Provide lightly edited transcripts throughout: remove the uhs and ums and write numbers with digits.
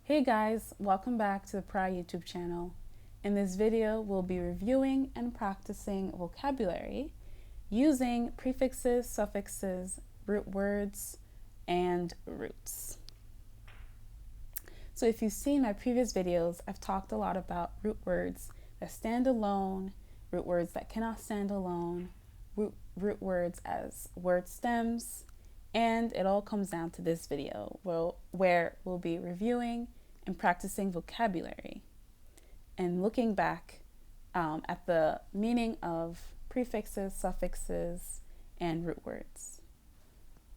Hey guys, welcome back to the Pra YouTube channel. In this video, we'll be reviewing and practicing vocabulary using prefixes, suffixes, root words, and roots. So if you've seen my previous videos, I've talked a lot about root words that stand alone, root words that cannot stand alone, root words as word stems, and it all comes down to this video where we'll be reviewing and practicing vocabulary and looking back at the meaning of prefixes, suffixes, and root words.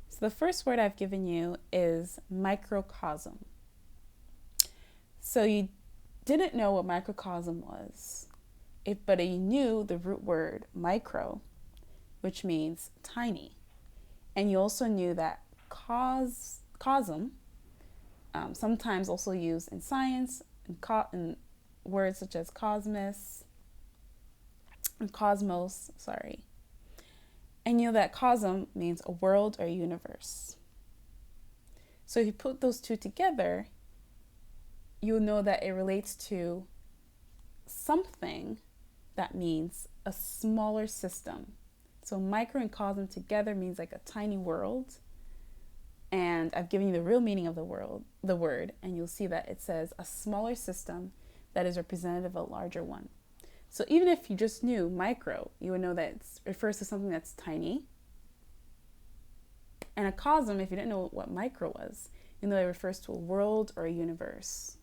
So the first word I've given you is microcosm. So you didn't know what microcosm was, but you knew the root word micro, which means tiny. And you also knew that cosm, sometimes also used in science, in words such as cosmos, and you know that cosm means a world or universe. So if you put those two together, you'll know that it relates to something that means a smaller system. So micro and cosm together means like a tiny world. And I've given you the real meaning of the word, and you'll see that it says a smaller system that is representative of a larger one. So even if you just knew micro, you would know that it refers to something that's tiny. And a cosm, if you didn't know what micro was, you know it refers to a world or a universe.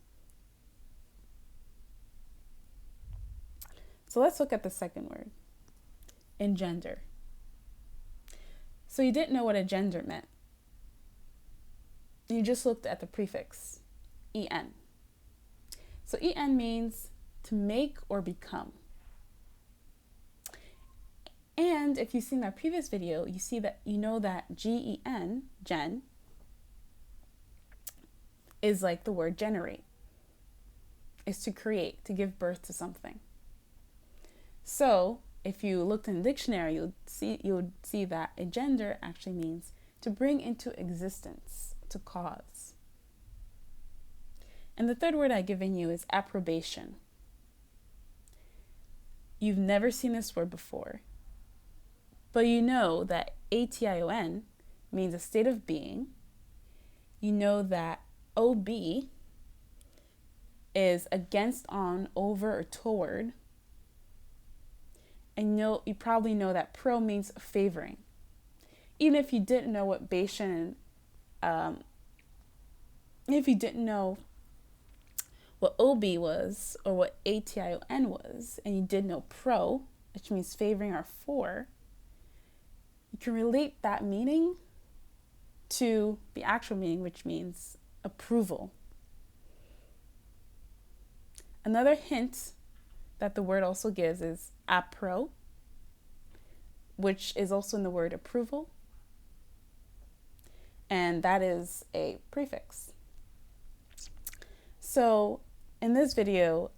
So let's look at the second word, engender. So you didn't know what a gender meant. You just looked at the prefix, en. So en means to make or become. And if you've seen my previous video, you know that gen, is like the word generate. Is to create, to give birth to something. So if you looked in the dictionary, you would see that engender actually means to bring into existence, to cause. And the third word I've given you is approbation. You've never seen this word before, but you know that ation means a state of being. You know that ob is against, on, over, or toward. And you probably know that pro means favoring. Even if you didn't know what Bayesian, if you didn't know what OB was or what ATION was, and you did know pro, which means favoring or for, you can relate that meaning to the actual meaning, which means approval. Another hint that the word also gives is appro, which is also in the word approval, and that is a prefix. So in this video,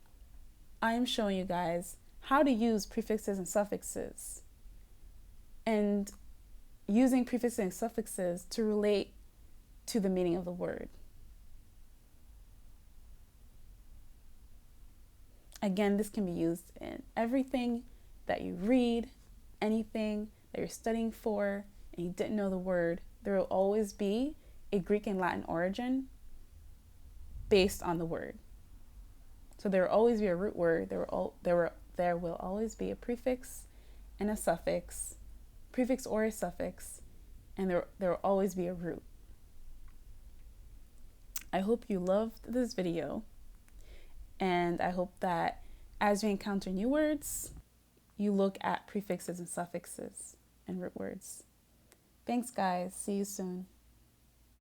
I am showing you guys how to use prefixes and suffixes, and using prefixes and suffixes to relate to the meaning of the word. Again, this can be used in everything that you read, anything that you're studying for, and you didn't know the word. There will always be a Greek and Latin origin based on the word. So there will always be a root word. There will always be a prefix and a suffix, prefix or a suffix, and there will always be a root. I hope you loved this video. And I hope that as you encounter new words, you look at prefixes and suffixes and root words. Thanks, guys. See you soon.